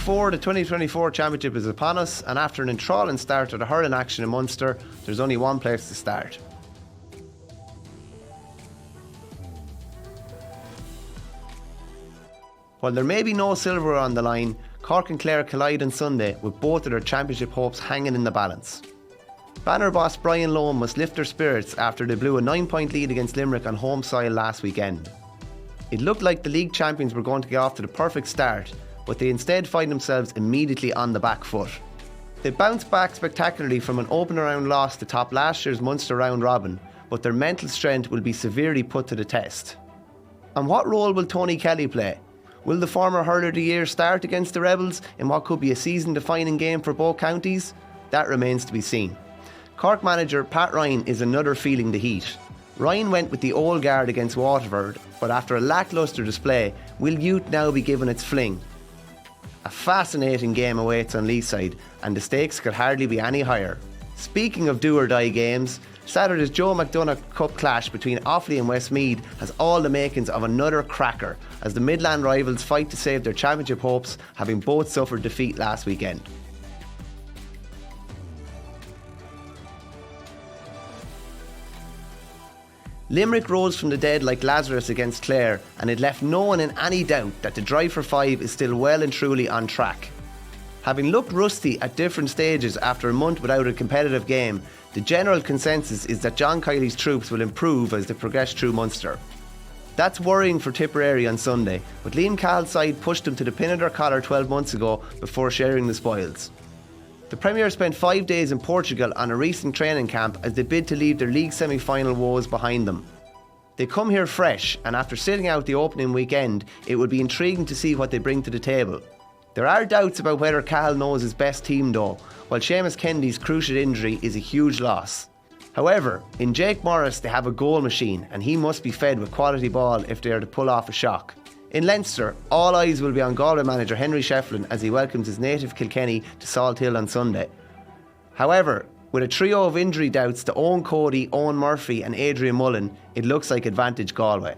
4, the 2024 Championship is upon us, and after an enthralling start to the hurling action in Munster, there's only one place to start. While there may be no silverware on the line, Cork and Clare collide on Sunday with both of their championship hopes hanging in the balance. Banner boss Brian Loam must lift their spirits after they blew a 9-point lead against Limerick on home soil last weekend. It looked like the league champions were going to get off to the perfect start, but they instead find themselves immediately on the back foot. They bounced back spectacularly from an opening round loss to top last year's Munster round robin, but their mental strength will be severely put to the test. And what role will Tony Kelly play? Will the former hurler of the year start against the Rebels in what could be a season-defining game for both counties? That remains to be seen. Cork manager Pat Ryan is another feeling the heat. Ryan went with the old guard against Waterford, but after a lacklustre display, will youth now be given its fling? A fascinating game awaits on Leeside, and the stakes could hardly be any higher. Speaking of do-or-die games, Saturday's Joe McDonagh Cup clash between Offaly and Westmeath has all the makings of another cracker as the Midland rivals fight to save their championship hopes, having both suffered defeat last weekend. Limerick rose from the dead like Lazarus against Clare, and it left no one in any doubt that the drive for 5 is still well and truly on track. Having looked rusty at different stages after a month without a competitive game, the general consensus is that John Kiley's troops will improve as they progress through Munster. That's worrying for Tipperary on Sunday, but Liam Cahill's side pushed them to the pin of their collar 12 months ago before sharing the spoils. The Premier spent 5 days in Portugal on a recent training camp as they bid to leave their league semi-final woes behind them. They come here fresh, and after sitting out the opening weekend, it would be intriguing to see what they bring to the table. There are doubts about whether Cahill knows his best team though, while Seamus Kennedy's cruciate injury is a huge loss. However, in Jake Morris they have a goal machine, and he must be fed with quality ball if they are to pull off a shock. In Leinster, all eyes will be on Galway manager Henry Shefflin as he welcomes his native Kilkenny to Salt Hill on Sunday. However, with a trio of injury doubts to Owen Cody, Owen Murphy and Adrian Mullen, it looks like advantage Galway.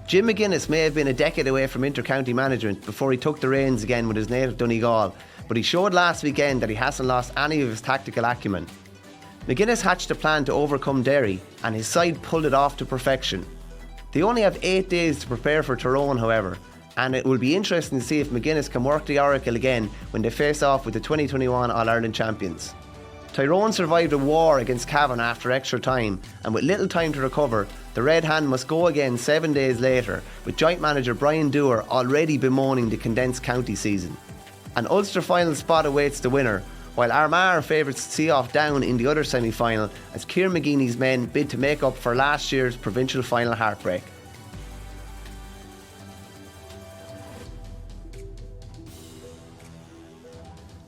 Jim McGuinness may have been a decade away from inter-county management before he took the reins again with his native Donegal, but he showed last weekend that he hasn't lost any of his tactical acumen. McGuinness hatched a plan to overcome Derry, and his side pulled it off to perfection. They only have 8 days to prepare for Tyrone, however, and it will be interesting to see if McGuinness can work the oracle again when they face off with the 2021 All-Ireland champions. Tyrone survived a war against Cavan after extra time, and with little time to recover, the Red Hand must go again 7 days later, with joint manager Brian Dewar already bemoaning the condensed county season. An Ulster final spot awaits the winner, while Armagh are favourites to see off Down in the other semi-final as Kieran McGeeney's men bid to make up for last year's provincial final heartbreak.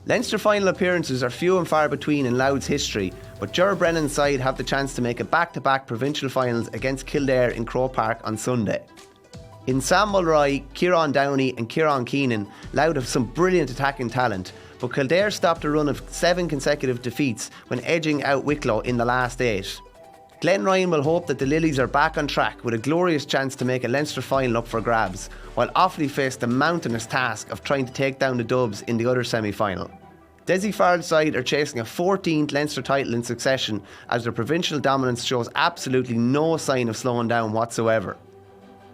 Leinster final appearances are few and far between in Louth's history, but Ger Brennan's side have the chance to make a back-to-back provincial finals against Kildare in Croke Park on Sunday. In Sam Mulroy, Kieran Downey and Kieran Keenan, Louth have some brilliant attacking talent, but Kildare stopped a run of 7 consecutive defeats when edging out Wicklow in the last 8. Glenn Ryan will hope that the Lilies are back on track with a glorious chance to make a Leinster final up for grabs, while Offaly face the mountainous task of trying to take down the Dubs in the other semi-final. Desi Farrell's side are chasing a 14th Leinster title in succession as their provincial dominance shows absolutely no sign of slowing down whatsoever.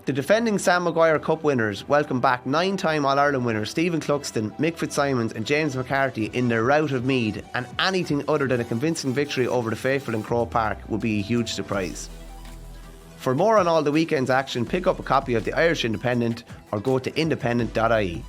The defending Sam Maguire Cup winners welcome back 9-time All-Ireland winners Stephen Cluxton, Mick Fitzsimons and James McCarthy in their rout of Meath, and anything other than a convincing victory over the faithful in Croke Park would be a huge surprise. For more on all the weekend's action, pick up a copy of the Irish Independent or go to independent.ie.